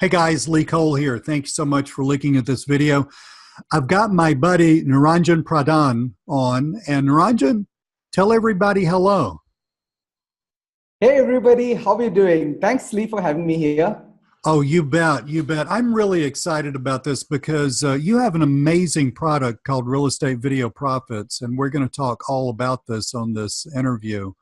Hey guys, Lee Cole here. Thanks so much for looking at this video. I've got my buddy Niranjan Pradhan on, and Niranjan, tell everybody hello. Hey everybody, how are you doing? Thanks Lee for having me here. Oh, you bet, you bet. I'm really excited about this because you have an amazing product called Real Estate Video Profits, and we're going to talk all about this on this interview.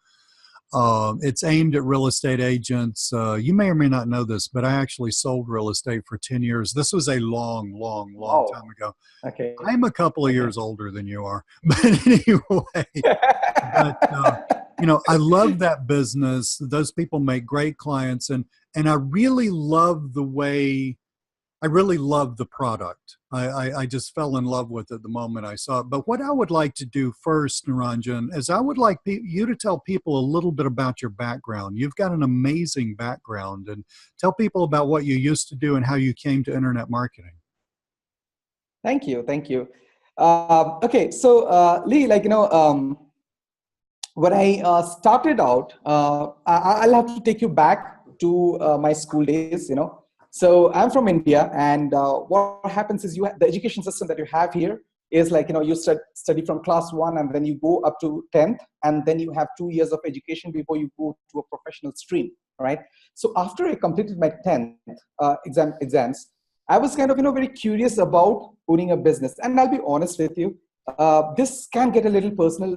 It's aimed at real estate agents. You may or may not know this, but I actually sold real estate for 10 years. This was a long Oh, time ago. okay. I'm a couple of Okay. years older than you are, but anyway, but I love that business. Those people make great clients, and I really love the way I really love the product. I just fell in love with it the moment I saw it. But what I would like to do first, Niranjan, is I would like you to tell people a little bit about your background. You've got an amazing background, and tell people about what you used to do and how you came to internet marketing. Thank you. Thank you. Okay, so Lee, when I started out, I'll have to take you back to my school days. So I'm from India, and what happens is the education system that you have here is you study from class 1, and then you go up to 10th, and then you have 2 years of education before you go to a professional stream. All right. So after I completed my 10th exams, I was kind of very curious about owning a business, and I'll be honest with you. This can get a little personal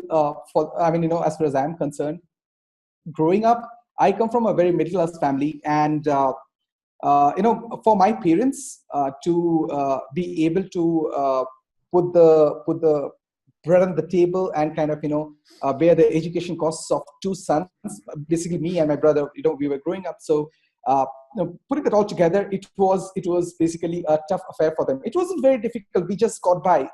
as far as I'm concerned. Growing up, I come from a very middle class family, and for my parents to be able to put the bread on the table and kind of bear the education costs of 2 sons, basically me and my brother. We were growing up, so putting it all together, it was basically a tough affair for them. It wasn't very difficult. We just got by.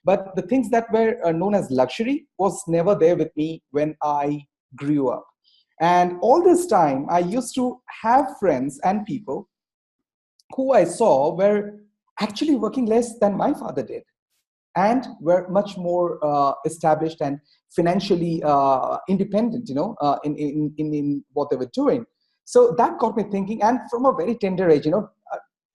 But the things that were known as luxury was never there with me when I grew up. And all this time, I used to have friends and people who I saw were actually working less than my father did, and were much more established and financially independent, in what they were doing. So that got me thinking, and from a very tender age, I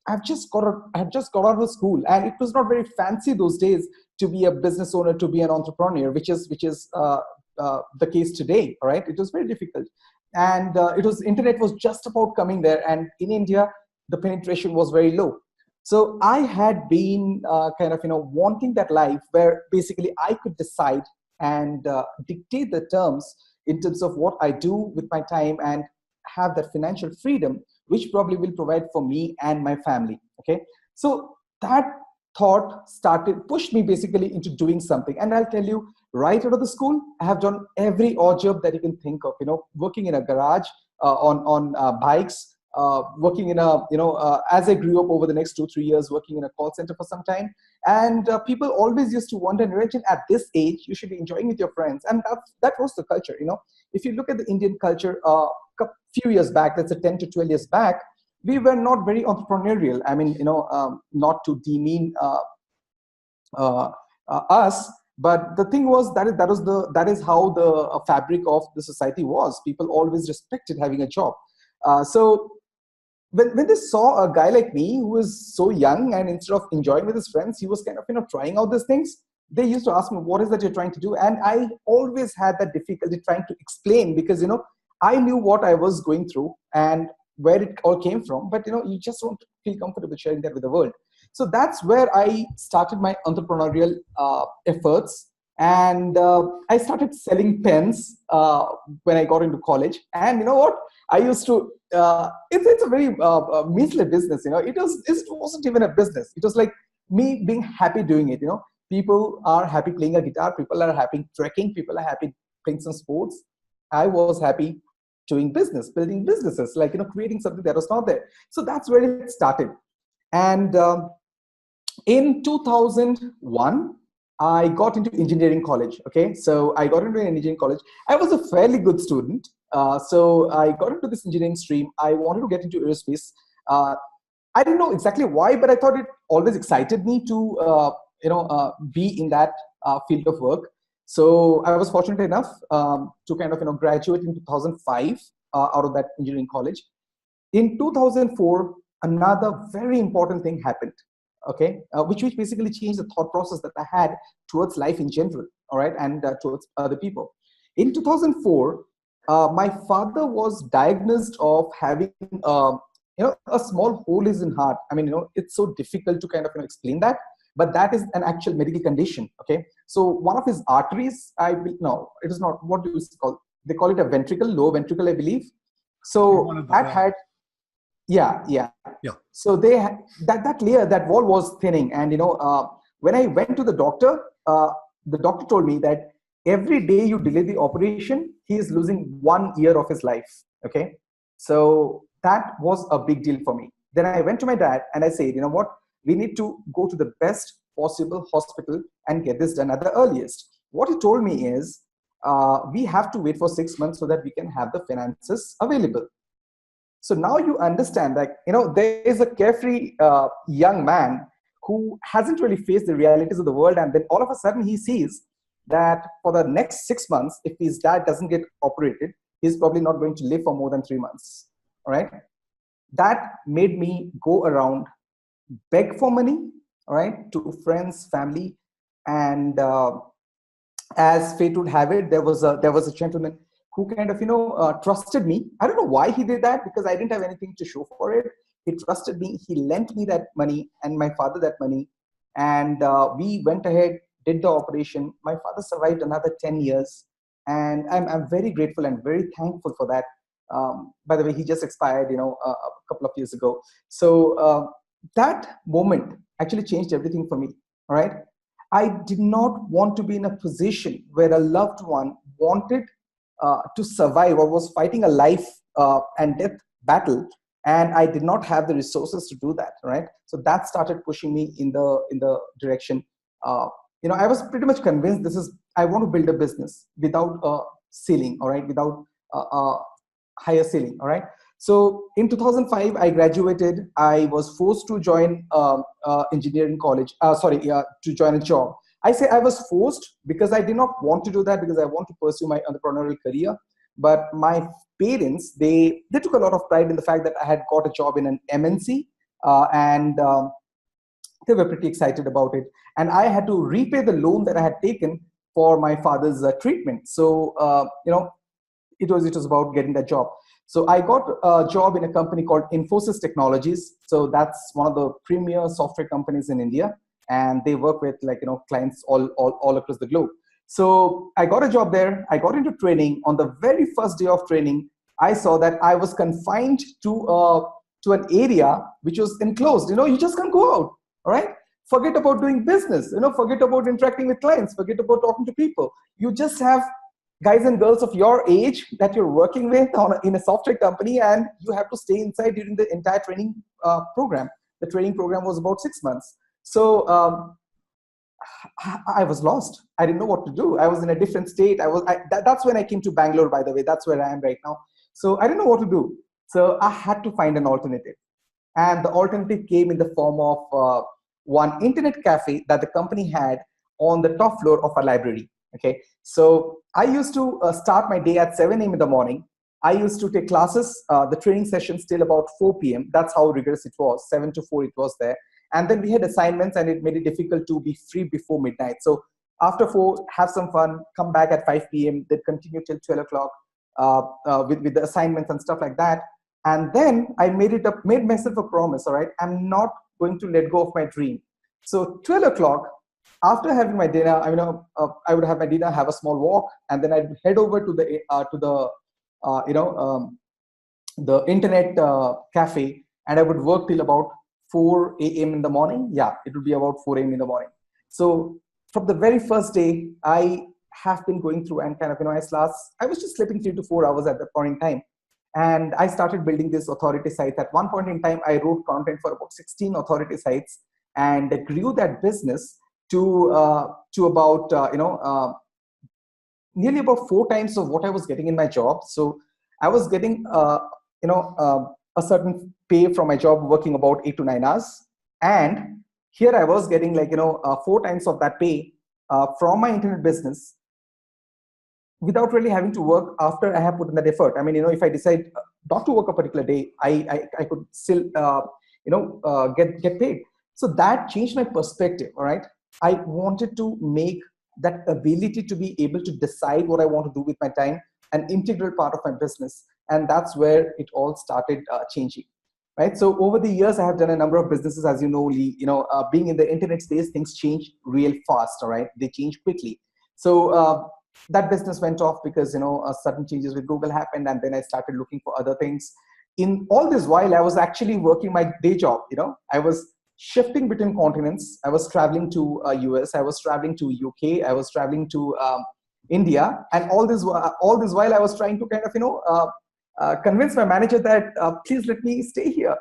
had just got out of school, and it was not very fancy those days to be a business owner, to be an entrepreneur, which is the case today. All right, it was very difficult, and internet was just about coming there, and in India, the penetration was very low. So I had been wanting that life where basically I could decide and dictate the terms in terms of what I do with my time, and have that financial freedom, which probably will provide for me and my family. Okay, so that thought pushed me basically into doing something. And I'll tell you, right out of the school, I have done every odd job that you can think of. Working in a garage, on bikes, working in as I grew up over the next 2-3 years, working in a call center for some time. And people always used to wonder, Niranjan, at this age, you should be enjoying with your friends. And that was the culture. If you look at the Indian culture, a few years back, let's say 10 to 12 years back, we were not very entrepreneurial. I mean, not to demean us, but the thing was that is how the fabric of the society was. People always respected having a job. So when they saw a guy like me who was so young, and instead of enjoying with his friends, he was kind of trying out these things, they used to ask me, what is that you're trying to do? And I always had that difficulty trying to explain, because I knew what I was going through and where it all came from, but you just don't feel comfortable sharing that with the world. So that's where I started my entrepreneurial efforts. And I started selling pens when I got into college. And you know what? I used to, it's a very measly business. It wasn't even a business. It was like me being happy doing it. People are happy playing a guitar. People are happy trekking. People are happy playing some sports. I was happy doing business, building businesses, creating something that was not there. So that's where it started. And in 2001, I got into engineering college. Okay, so I got into an engineering college. I was a fairly good student. So I got into this engineering stream. I wanted to get into aerospace. I didn't know exactly why, but I thought it always excited me to be in that field of work. So I was fortunate enough to kind of graduate in 2005 out of that engineering college. In 2004, another very important thing happened, okay, which basically changed the thought process that I had towards life in general, all right, and towards other people. In 2004, my father was diagnosed of having, a small hole is in heart. I mean, it's so difficult to kind of explain that, but that is an actual medical condition. Okay, so one of his arteries, no, it is not. What do you call? They call it a ventricle, low ventricle, I believe. One So of the that valves. had, yeah. Yeah. So that layer, that wall was thinning, and when I went to the doctor told me that every day you delay the operation, he is losing 1 year of his life. Okay, so that was a big deal for me. Then I went to my dad and I said, you know what, we need to go to the best possible hospital and get this done at the earliest. What he told me is, we have to wait for 6 months so that we can have the finances available. So now you understand that, there is a carefree young man who hasn't really faced the realities of the world, and then all of a sudden he sees that for the next 6 months, if his dad doesn't get operated, he's probably not going to live for more than 3 months. All right, that made me go around, beg for money, all right, to friends, family, and as fate would have it, there was a gentleman who kind of trusted me. I don't know why he did that, because I didn't have anything to show for it. He trusted me. He lent me that money and my father that money, and we went ahead, did the operation. My father survived another 10 years, and I'm very grateful and very thankful for that. By the way, he just expired, a couple of years ago. So that moment actually changed everything for me. All right, I did not want to be in a position where a loved one wanted to survive or was fighting a life and death battle, and I did not have the resources to do that. Right, so that started pushing me in the direction. I was pretty much convinced I want to build a business without a ceiling. All right, without a higher ceiling. All right. So in 2005, I graduated. I was forced to join engineering college. To join a job. I say I was forced because I did not want to do that, because I want to pursue my entrepreneurial career. But my parents, they took a lot of pride in the fact that I had got a job in an MNC, and they were pretty excited about it. And I had to repay the loan that I had taken for my father's treatment. So it was about getting that job. So I got a job in a company called Infosys Technologies. So that's one of the premier software companies in India, and they work with clients all across the globe. So I got a job there. I got into training. On the very first day of training, I saw that I was confined to an area which was enclosed. You just can't go out. All right. Forget about doing business. Forget about interacting with clients. Forget about talking to people. You just have guys and girls of your age that you're working with in a software company, and you have to stay inside during the entire training program. The training program was about 6 months. So I was lost. I didn't know what to do. I was in a different state. That's when I came to Bangalore, by the way. That's where I am right now. So I didn't know what to do. So I had to find an alternative. And the alternative came in the form of one internet cafe that the company had on the top floor of a library. Okay, so I used to start my day at 7 a.m. in the morning. I used to take classes, the training sessions till about 4 p.m. That's how rigorous it was. 7 to 4 it was there. And then we had assignments, and it made it difficult to be free before midnight. So after 4, have some fun, come back at 5 p.m., then continue till 12 o'clock with the assignments and stuff like that. And then I made myself a promise. All right, I'm not going to let go of my dream. So 12 o'clock, after having my dinner, I would have my dinner, have a small walk, and then I'd head over to the internet cafe, and I would work till about 4 a.m. in the morning. Yeah, it would be about 4 a.m. in the morning. So from the very first day, I have been going through and I was just sleeping 3 to 4 hours at that point in time. And I started building this authority sites. At one point in time, I wrote content for about 16 authority sites, and grew that business to about nearly about 4 times of what I was getting in my job. So I was getting a certain pay from my job, working about 8 to 9 hours, and here I was getting 4 times of that pay from my internet business, without really having to work after I have put in that effort. If I decide not to work a particular day, I could still get paid. So that changed my perspective. All right, I wanted to make that ability to be able to decide what I want to do with my time an integral part of my business, and that's where it all started changing. Right. So over the years, I have done a number of businesses, as you know, Lee. Being in the internet space, things change real fast. All right, they change quickly. So that business went off because certain changes with Google happened, and then I started looking for other things. In all this while, I was actually working my day job. I was shifting between continents. I was traveling to US. I was traveling to UK. I was traveling to India, and all this while I was trying to kind of convince my manager that please let me stay here.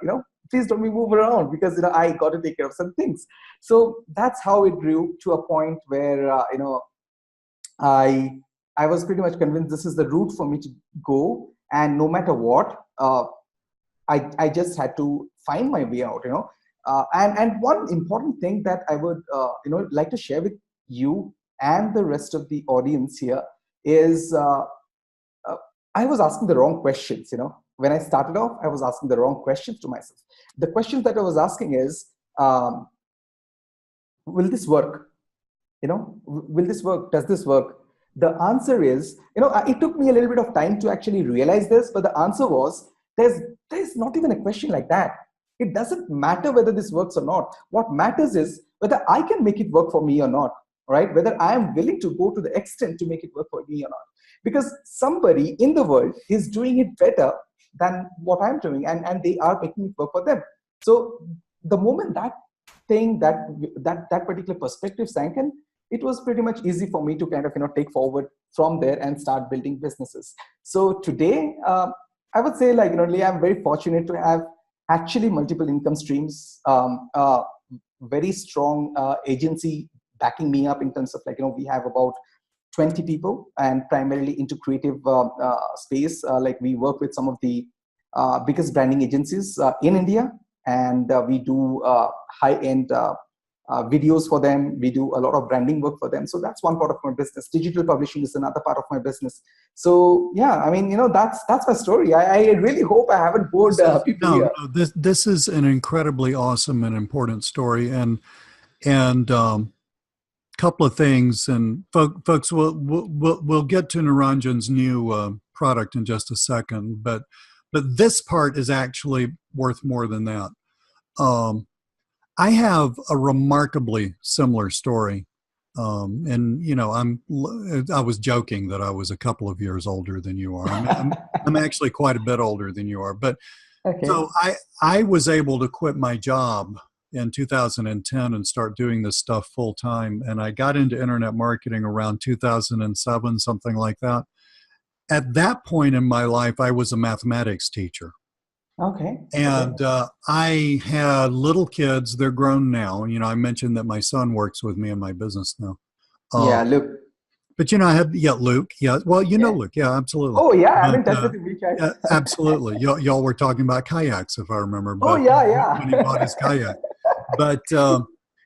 Please don't me move around because I got to take care of some things. So that's how it grew to a point where I was pretty much convinced this is the route for me to go, and no matter what, I just had to find my way out. And one important thing that I would like to share with you and the rest of the audience here is I was asking the wrong questions. When I started off, I was asking the wrong questions to myself. The questions that I was asking is, will this work? Will this work? Does this work? The answer is, it took me a little bit of time to actually realize this, but the answer was, there's not even a question like that. It doesn't matter whether this works or not. What matters is whether I can make it work for me or not, right? Whether I am willing to go to the extent to make it work for me or not. Because somebody in the world is doing it better than what I'm doing, and they are making it work for them. So the moment that particular perspective sank in, it was pretty much easy for me to kind of take forward from there and start building businesses. So today, I would say Lee, I'm very fortunate to have actually multiple income streams, very strong agency backing me up in terms of we have about 20 people and primarily into creative space. We work with some of the biggest branding agencies in India, and we do high-end videos for them. We do a lot of branding work for them. So that's one part of my business. Digital publishing is another part of my business. So yeah, I mean, that's my story. I really hope I haven't bored people here. No, this is an incredibly awesome and important story, and couple of things. And folks, we'll get to Niranjan's new product in just a second, but this part is actually worth more than that. I have a remarkably similar story. And I was joking that I was a couple of years older than you are. I'm actually quite a bit older than you are, but okay. So I was able to quit my job in 2010 and start doing this stuff full time. And I got into internet marketing around 2007, something like that. At that point in my life, I was a mathematics teacher. Okay. And I had little kids. They're grown now. I mentioned that my son works with me in my business now. Yeah, Luke. But I had Luke. Yeah, well, Luke. Yeah, absolutely. Oh yeah, I'm in touch with him. Yeah, absolutely. Y'all were talking about kayaks, if I remember. But, oh yeah. When he bought his kayak. But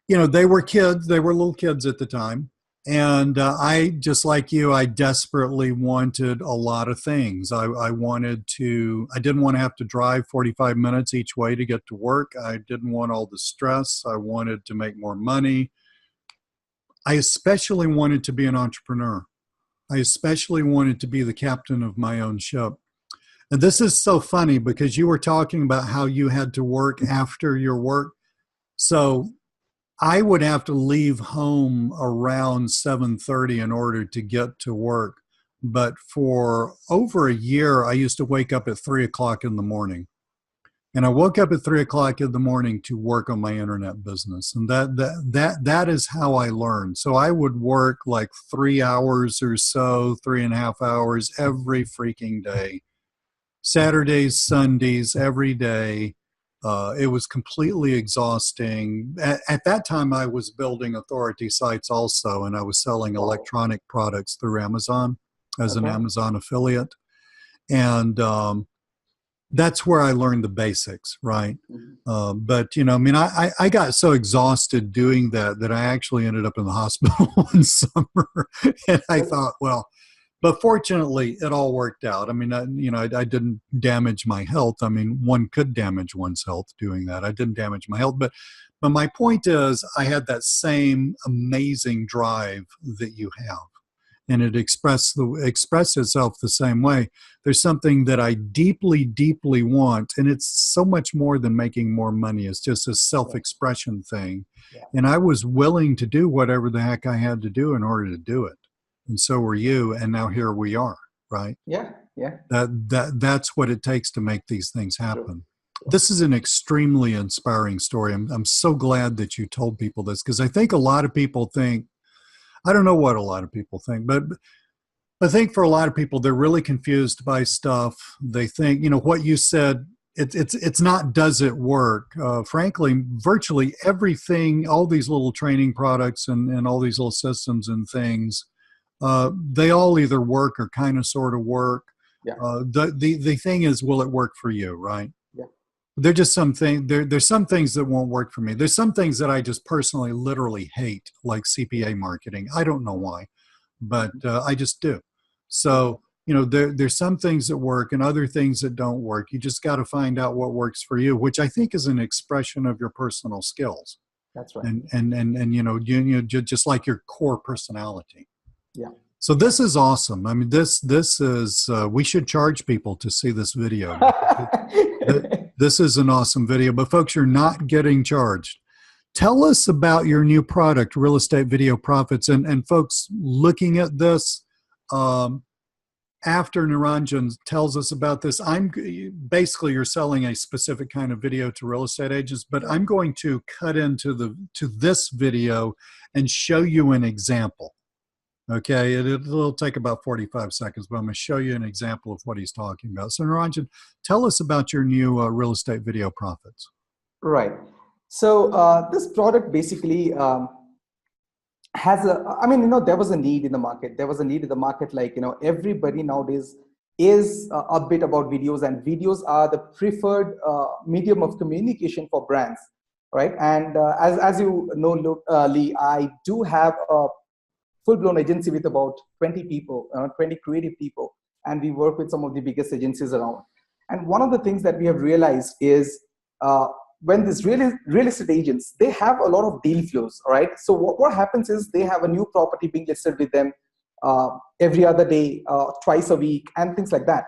they were kids. They were little kids at the time. And I, just like you, I desperately wanted a lot of things. I didn't want to have to drive 45 minutes each way to get to work. I didn't want all the stress. I wanted to make more money. I especially wanted to be an entrepreneur. I especially wanted to be the captain of my own ship. And this is so funny because you were talking about how you had to work after your work. So I would have to leave home around 7:30 in order to get to work. But for over a year, I used to wake up at 3 o'clock in the morning. And I woke up at 3 o'clock in the morning to work on my internet business. And that is how I learned. So I would work like 3 hours or so, 3.5 hours every freaking day. Saturdays, Sundays, every day. It was completely exhausting. At that time, I was building authority sites also, and I was selling electronic products through Amazon as an Amazon affiliate. And that's where I learned the basics, right? But, I got so exhausted doing that I actually ended up in the hospital one summer. And I thought, well, but fortunately, it all worked out. I mean, I didn't damage my health. I mean, one could damage one's health doing that. I didn't damage my health, but my point is, I had that same amazing drive that you have, and it expressed itself the same way. There's something that I deeply, deeply want, and it's so much more than making more money. It's just a self-expression thing, and I was willing to do whatever the heck I had to do in order to do it. And so were you, and now here we are, right? Yeah, yeah. That's what it takes to make these things happen. This is an extremely inspiring story. I'm so glad that you told people this, because I think a lot of people think, I don't know what a lot of people think, but I think for a lot of people, they're really confused by stuff. They think, what you said, it's not, does it work? Frankly, virtually everything, all these little training products and all these little systems and things, they all either work or kind of sort of work. Yeah. The thing is, will it work for you, right? Yeah. There's just there's some things that won't work for me. There's some things that I just personally literally hate, like CPA marketing. I don't know why, but I just do. So, there's some things that work and other things that don't work. You just got to find out what works for you, which I think is an expression of your personal skills. That's right. And just like your core personality. Yeah. So this is awesome. I mean, this is, we should charge people to see this video. This is an awesome video, but folks, you're not getting charged. Tell us about your new product, Real Estate Video Profits. And folks looking at this, after Niranjan tells us about this, basically you're selling a specific kind of video to real estate agents, but I'm going to cut into this video and show you an example. Okay, it'll take about 45 seconds, but I'm going to show you an example of what he's talking about. So Niranjan, tell us about your new Real Estate Video Profits. Right. So this product basically has there was a need in the market. There was a need in the market, everybody nowadays is upbeat about videos, and videos are the preferred medium of communication for brands, right? And as you know, Lee, I do have a full-blown agency with about 20 people, 20 creative people, and we work with some of the biggest agencies around. And one of the things that we have realized is when these real estate agents, they have a lot of deal flows, all right? So what happens is they have a new property being listed with them every other day, twice a week, and things like that.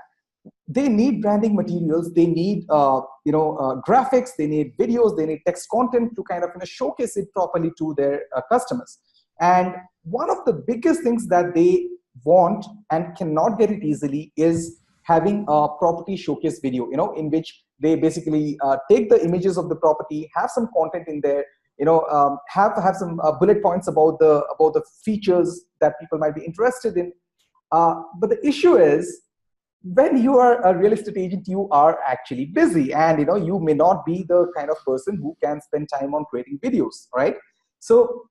They need branding materials, they need graphics, they need videos, they need text content to kind of showcase it properly to their customers. And one of the biggest things that they want and cannot get it easily is having a property showcase video, in which they basically take the images of the property, have some content in there, have some bullet points about the features that people might be interested in. But the issue is, when you are a real estate agent, you are actually busy, and you may not be the kind of person who can spend time on creating videos, right? So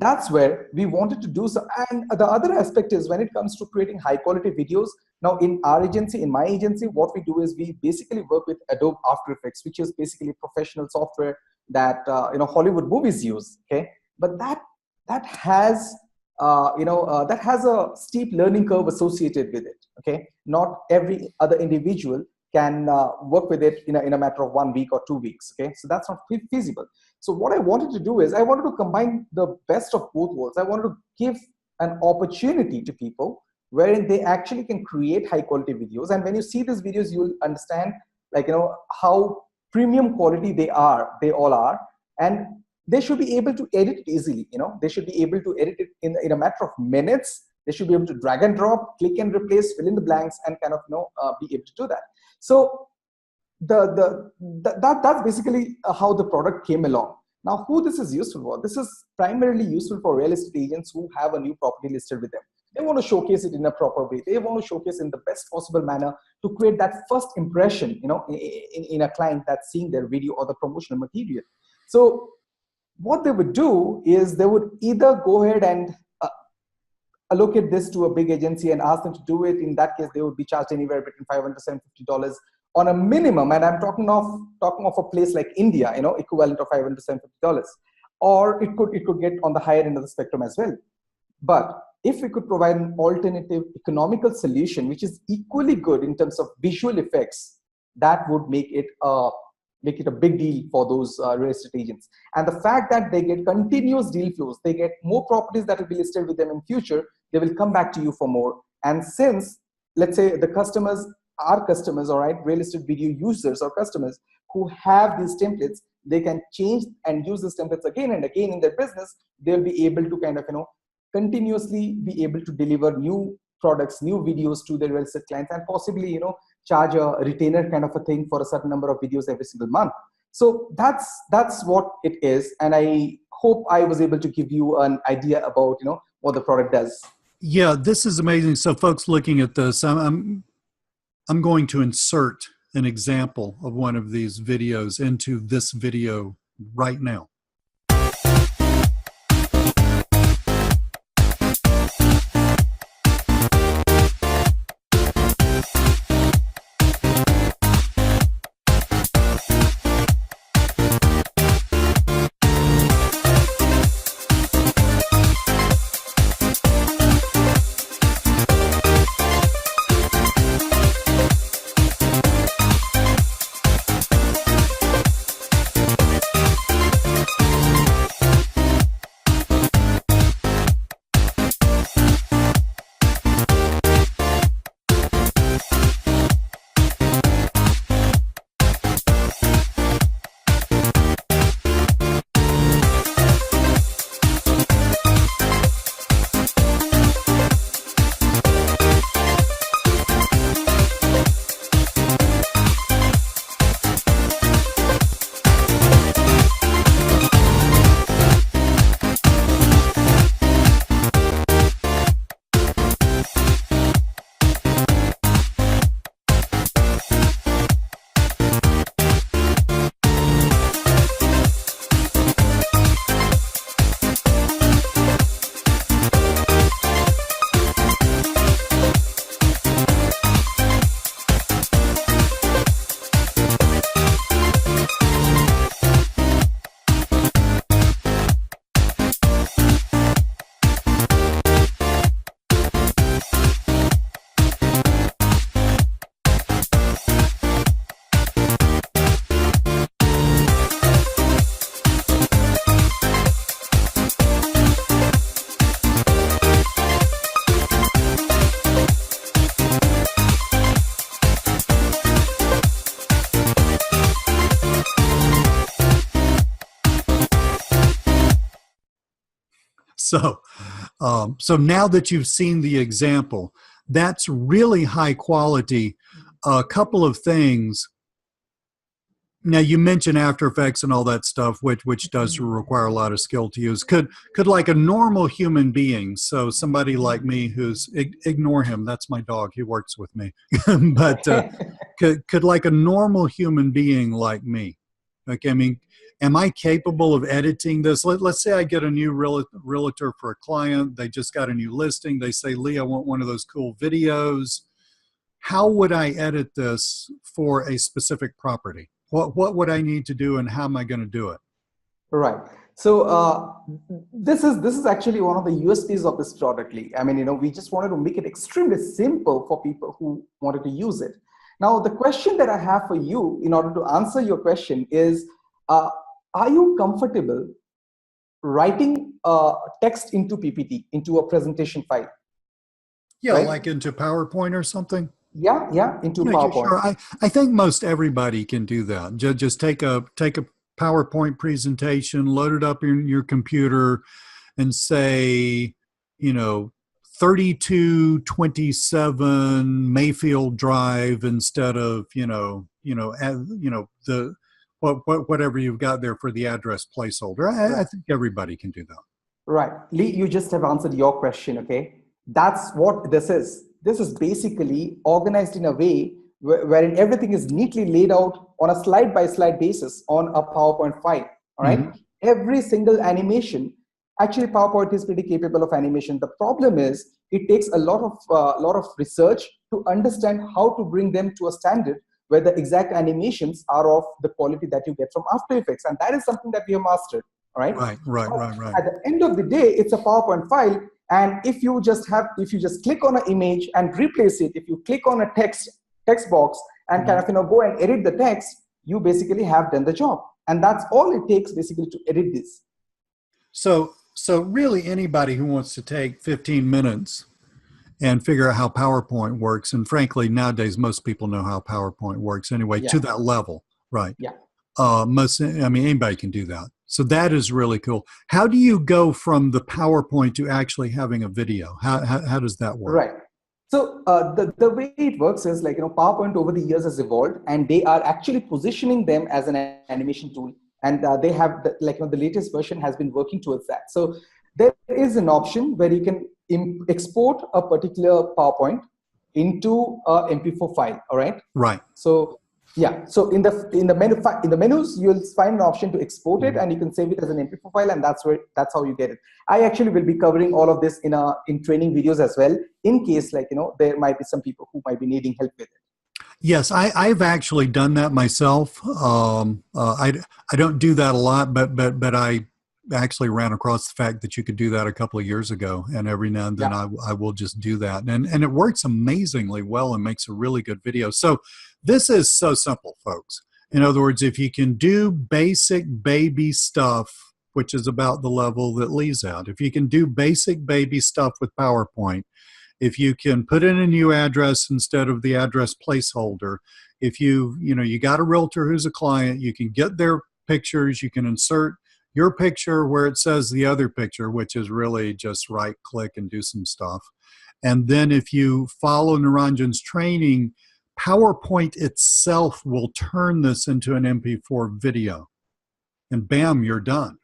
that's where we wanted to do so. And the other aspect is, when it comes to creating high quality videos, now in our agency, in my agency, what we do is we basically work with Adobe After Effects, which is basically professional software that Hollywood movies use. Okay, but that has a steep learning curve associated with it. Okay, not every other individual can work with it in a matter of 1 week or 2 weeks. Okay, so that's not feasible. So what I wanted to do is I wanted to combine the best of both worlds. I wanted to give an opportunity to people wherein they actually can create high quality videos. And when you see these videos, you'll understand how premium quality they all are. And they should be able to edit it easily. They should be able to edit it in a matter of minutes. They should be able to drag and drop, click and replace, fill in the blanks, and kind of be able to do that. So that's basically how the product came along. Now, who this is useful for? This is primarily useful for real estate agents who have a new property listed with them. They want to showcase it in a proper way. They want to showcase in the best possible manner to create that first impression, in a client that's seeing their video or the promotional material. So what they would do is they would either go ahead and allocate this to a big agency and ask them to do it. In that case, they would be charged anywhere between $500 and $50 on a minimum. And I'm talking of a place like India, equivalent of $500 and $50. Or it could get on the higher end of the spectrum as well. But if we could provide an alternative economical solution, which is equally good in terms of visual effects, that would make it a big deal for those real estate agents. And the fact that they get continuous deal flows, they get more properties that will be listed with them in future, they will come back to you for more. And since, let's say, the customers are customers, all right, real estate video users or customers who have these templates, they can change and use these templates again and again in their business. They'll be able to kind of, continuously be able to deliver new products, new videos to their real estate clients, and possibly, charge a retainer kind of a thing for a certain number of videos every single month. So that's what it is. And I hope I was able to give you an idea about, what the product does. Yeah, this is amazing. So folks looking at this, I'm going to insert an example of one of these videos into this video right now. So now that you've seen the example, that's really high quality. A couple of things. Now you mentioned After Effects and all that stuff, which does require a lot of skill to use. Could like a normal human being, so somebody like me who's ignore him, that's my dog, he works with me, but could like a normal human being like me, okay, I mean, am I capable of editing this? Let's say I get a new realtor for a client. They just got a new listing. They say, Lee, I want one of those cool videos. How would I edit this for a specific property? What would I need to do, and how am I going to do it? Right. So this is actually one of the USPs of this product, Lee. I mean, we just wanted to make it extremely simple for people who wanted to use it. Now, the question that I have for you in order to answer your question is, are you comfortable writing text into PPT, into a presentation file? Yeah, right? Like into PowerPoint or something? Yeah, into PowerPoint. Sure. I think most everybody can do that. Just take a PowerPoint presentation, load it up in your computer, and say, 3227 Mayfield Drive instead of the whatever you've got there for the address placeholder. I think everybody can do that. Right, Lee, you just have answered your question. Okay, that's what this is. This is basically organized in a way wherein everything is neatly laid out on a slide-by-slide basis on a PowerPoint file. All right, every single animation. Actually, PowerPoint is pretty capable of animation. The problem is it takes a lot of research to understand how to bring them to a standard where the exact animations are of the quality that you get from After Effects, and that is something that we have mastered. All right. Right. At the end of the day, it's a PowerPoint file. And if you just click on an image and replace it, if you click on a text box and kind of go and edit the text, you basically have done the job. And that's all it takes basically to edit this. So really anybody who wants to take 15 minutes and figure out how PowerPoint works, and frankly, nowadays, most people know how PowerPoint works anyway, to that level, right? Yeah. Anybody can do that. So that is really cool. How do you go from the PowerPoint to actually having a video? How does that work? Right. So the way it works is PowerPoint over the years has evolved, and they are actually positioning them as an animation tool. And they have the latest version has been working towards that. So there is an option where you can export a particular PowerPoint into a MP4 file. All right. Right. So yeah. So in the menus, you'll find an option to export it, and you can save it as an MP4 file, and that's how you get it. I actually will be covering all of this in training videos as well, in case there might be some people who might be needing help with it. Yes, I've actually done that myself. I don't do that a lot, but I actually ran across the fact that you could do that a couple of years ago, and every now and then I will just do that, and it works amazingly well and makes a really good video. So this is so simple, folks. In other words, if you can do basic baby stuff, which is about the level that Lee's at, if you can do basic baby stuff with PowerPoint, if you can put in a new address instead of the address placeholder, if you got a realtor who's a client, you can get their pictures, you can insert your picture where it says the other picture, which is really just right click and do some stuff. And then if you follow Niranjan's training, PowerPoint itself will turn this into an MP4 video. And bam, you're done.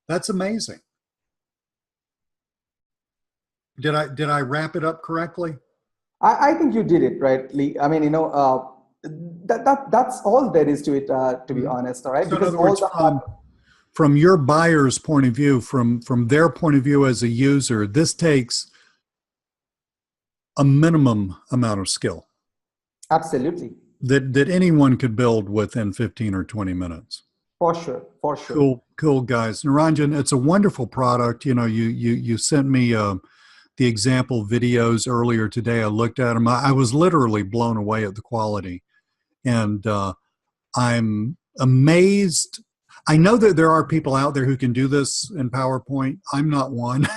That's amazing. Did I wrap it up correctly? I think you did it right, Lee. I mean, that's all there is to it, to be honest. All right. So because in other words, from your buyer's point of view, from their point of view as a user, this takes a minimum amount of skill. Absolutely. That anyone could build within 15 or 20 minutes. For sure. Cool guys. Niranjan, it's a wonderful product. You sent me the example videos earlier today. I looked at them. I was literally blown away at the quality. And I'm amazed. I know that there are people out there who can do this in PowerPoint. I'm not one.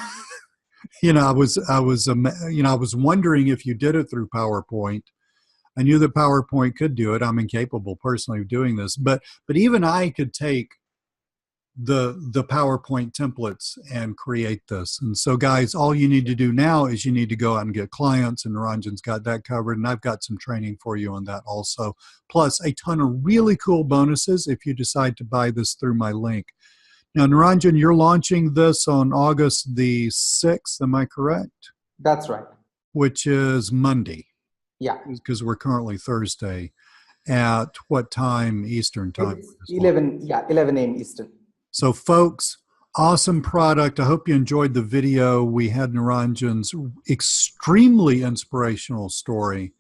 I was wondering if you did it through PowerPoint. I knew that PowerPoint could do it. I'm incapable personally of doing this, but even I could take the PowerPoint templates and create this. And so guys, all you need to do now is you need to go out and get clients, and Niranjan's got that covered, and I've got some training for you on that also, plus a ton of really cool bonuses if you decide to buy this through my link. Now, Niranjan, you're launching this on August the 6th, am I correct? That's right. Which is Monday. Yeah. Because we're currently Thursday. At what time Eastern time? It's 11 a.m. Eastern. So folks, awesome product. I hope you enjoyed the video. We had Niranjan's extremely inspirational story.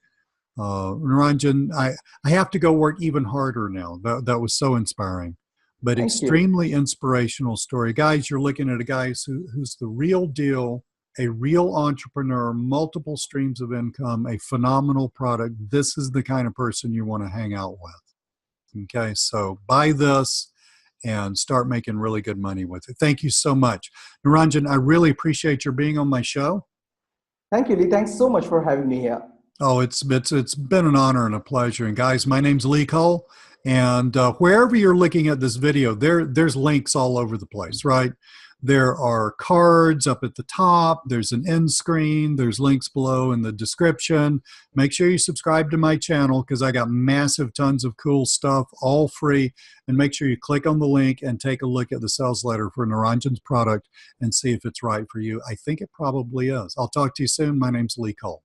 Niranjan, I have to go work even harder now. That was so inspiring. But extremely inspirational story. Guys, you're looking at a guy who's the real deal, a real entrepreneur, multiple streams of income, a phenomenal product. This is the kind of person you want to hang out with. Okay, so buy this and start making really good money with it. Thank you so much. Niranjan, I really appreciate your being on my show. Thank you, Lee. Thanks so much for having me here. Oh, it's been an honor and a pleasure. And guys, my name's Lee Cole. And wherever you're looking at this video, there's links all over the place, right? There are cards up at the top. There's an end screen. There's links below in the description. Make sure you subscribe to my channel because I got massive tons of cool stuff, all free. And make sure you click on the link and take a look at the sales letter for Niranjan's product and see if it's right for you. I think it probably is. I'll talk to you soon. My name's Lee Cole.